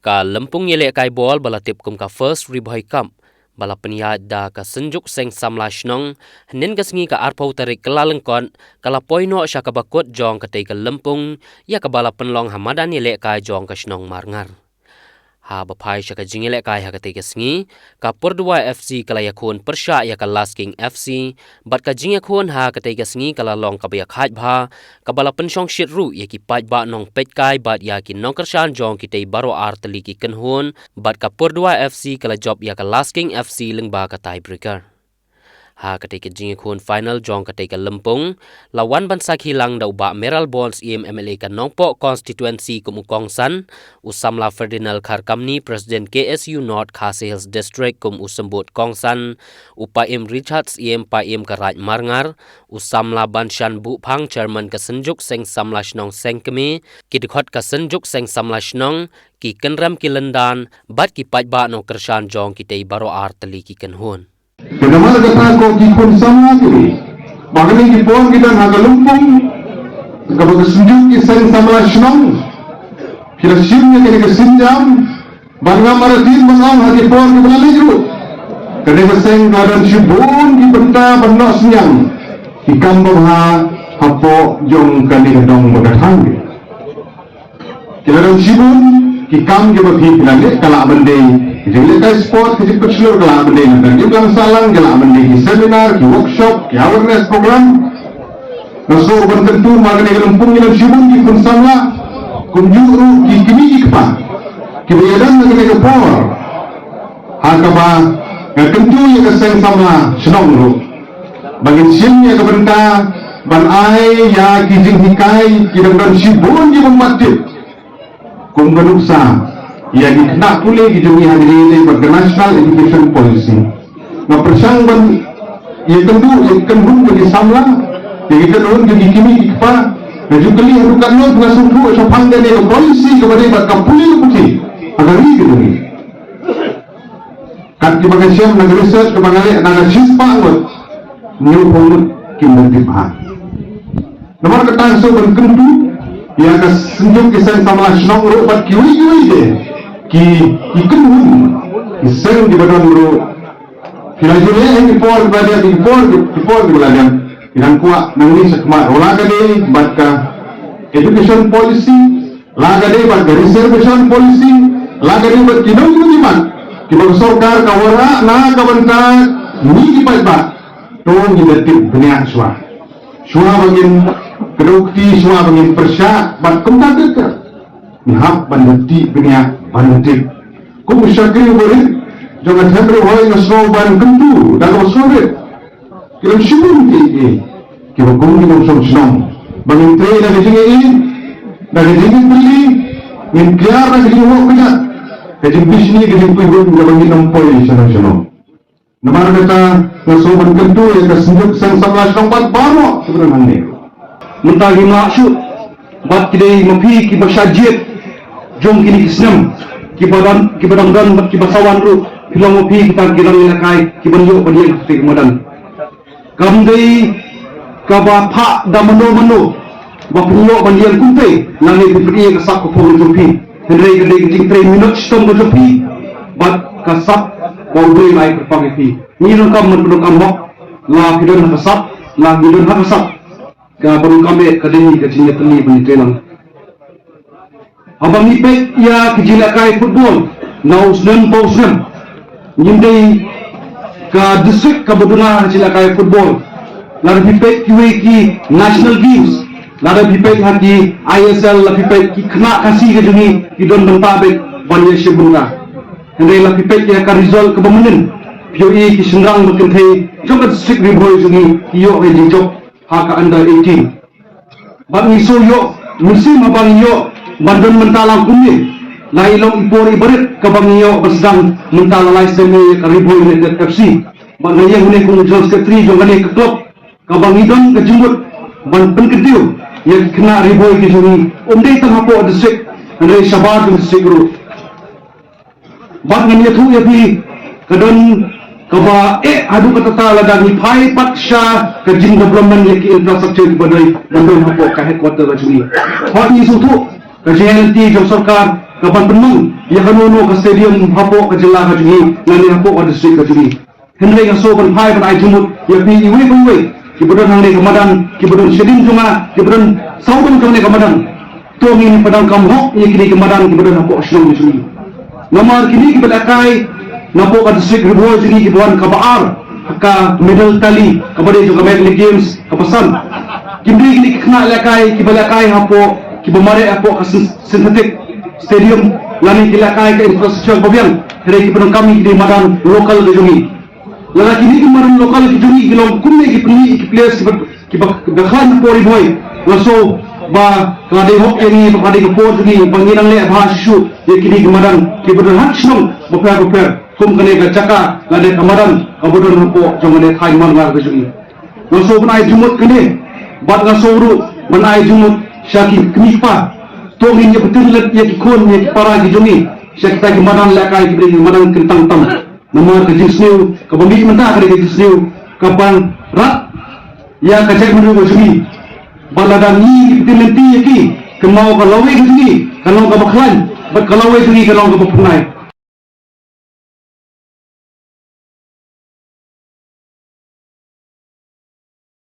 Ka lempung yelek kai bol bala tip kum ka first ribhoi kam. Bala peniat da ka senjuk seng samla shnong nen ka sengi ka arpau tarik kelalengkon kala poino sya ka bakut jong ka tei ka lempung ya ka bala penlong hamadan yelek kai jong ka shnong marngar. Ha bapai sya ka jingilek kai ha ka tei ka sengi ka Perdua FC kala yakun persya ya ka Lasking FC bat ka jingekun ha ka tei ka sengi kala long ka bayak haj bha ka bala pensyong shit ru ya ki paj ba nong pet kai bat ya ki nong kershan jong ki tei baro ar teli ki kenhun bat ka Perdua FC kala job ya ka Lasking FC leng ba ka tiebreaker. Ha ketika jingikun final jong ketika lempung lawan bansak hilang da ubak Meral Bonds MLA ka Nongpok constituency kumukong san usamla Ferdinand Kharkamni Presiden KSU North Khasi Hills District kum usembut Kongsan upaim Richards paim ka Raj Marngar usamla Banshan Buphang Chairman ka Senjuk Seng Samla Shnong Sengkeme kidikhot ka Senjuk Seng Samla Shnong ki kenram ki lendan bat ki pajba no kershan jong ki tei baro ar teli ki kenhun. Kedamala kata ko kipun sama kini, bagani kipun kita naga lumpung, kapag sunjuk kisah sama senang, kira simnya kini kesinjam, bangga maratin bangam hati pun kita laju, kini keseng kadang sibun di benda benda senyang, di kampung ha hapo jong kali kedong berdatang, kira kadang sibun, kikam kita bagi kalau benda jadi kai sport ke seluruh kelas benda dan dia bilang salang kelas benda di seminar, di workshop, di awareness program. Naso bertentu mana ni lempung yang sibuk di bersama kunjuru di kini ikpa. Kemudian lagi ke por. Hakaba tentu yang keseng sama senang dulu. Bagi siangnya ke benda ban ai ya kijing hikai kita dan sibuk di mematip. Kumbenuksa. Ya dikena pulih di dunia ini bagi National Education Policy. Nah persangban ia kendu bagi samla, bagi kendu bagi kimi ikpa, dan juga lihat bukan lo dengan sungguh sopang dan ia polisi kepada bagi pulih putih agar ini gitu. Kan di bagian siam negara research kebangali negara sispa ngot new pemut kimbertipa. Nomor ketan so berkendu ia akan senjuk kisah samla senang robat kiwi deh. Ki ikenun iseng di badan bro filajurnya yang dipor di belajar yang kuat nangis sekmat laga deh batka education policy laga deh batka reservation policy laga deh bat kinong kudiman kibag sorkar kawara na kabanta ni kipaibat tong giletip beniak suah bagin kedukti suah bagin persyak bat kembang dekat nihap bandeti beniak bandit. Kau musyakir boleh jangan hendak orang yang seroban kentu dalam sore. Kita syukur ini. Kita kongsi konsum senang. Bangin tray dari sini ini, dari sini beli, mintiar dari sini hok kena. Kajim bisni kajim kuihun bangin nampoi senang. Nama kata nasuban kentu yang kesenjuk sang samlas tempat baru sebenarnya. Mentagi maksud, bat kidai mempi kibasyajit. Jom kini kisnam kibadang dan kibasawan ru hilang opi kita kirang ilakai kibanyo padian ketik madan kamdei kabapa da mano bapunyo bandian kumpe nangi pipri kasak ko jompi hendrei jing 3 minutes stom ko jompi bat kasak baudoi mai perpangi ni no kam menurut amok la kidon kasak la kidon kasak ka baru kame kadeni kajinya teni bani telang abang ipek ya kejilakai football nausnan pausnan nyindai ka district ka baduna kejilakai football lar ipek ki national games lar ipek hati ISL lar ipek ki kena kasih ke juni ki don bentabek banyak sebunga hendai lar ipek ya ka result ke bemenin POE ki senang berkentai jom district riboi juni yo ke job hak under 18 bang iso yo musim abang yo Bandun mentalang kuning, lailong ipori berit kebangiyo bersedang mentalalai semi kariboy dengan FC. Bangaya hune kung Jones Ketri jongane ke klub, kabangidon kejumut ban penketiu yang kena riboy ke sini. Umdai tanghapo district, andai sabar district guru. Bang ini tu ya pi kadon kaba adu kata ladang pai paksha kejing development yang infrastruktur badai bandun hapo ka headquarter sini. Hot isu tu KJLT jom sorkar kapan penung ya kanono ke stadium hapo ke jela ke jungi ngani hapo ke distrik ke jungi henry ga so ban phai ban ai jumut ya pi iwe iwe ki bodon hang ne kamadan ki bodon sedin junga ki bodon saudon kang ne kamadan to ngin padang kamho ye kini kamadan ki bodon hapo ashlong jungi nomor kini ki balakai napo ka distrik ribuan jungi ki buan ka baar ka medal tali kabade juga medal games kapasan kini kena lakai ki balakai hapo ki bamare hapo ka synthetic stadium lani kilakai ke infrastruktur babiang here ki pedang kami di madan lokal ke jungi lala kini ki madan lokal ke jungi gilong kunne ki players ki bakhan pori boy laso ba kade hok ini kade ke por jungi panginang le bhashu ye kini ki madan ki pedang hakshong bapar kum kane ka chaka lade kamadan kabodon hapo jongane thai man ngar ke jungi laso banai jumut kene bat ngasuru banai jumut syaki knipa tongin ye betul let ye kikon ye para ki jungi syakta ki madan lakai ki bring madan kentang tam nama ke jisniu ke bumi mentah ke jisniu kapan rat ya ka cek menu jungi baladan ni betul lenti ye ki kemau ka lawe jungi kalau ka baklan bat ka lawe jungi kalau ka bapunai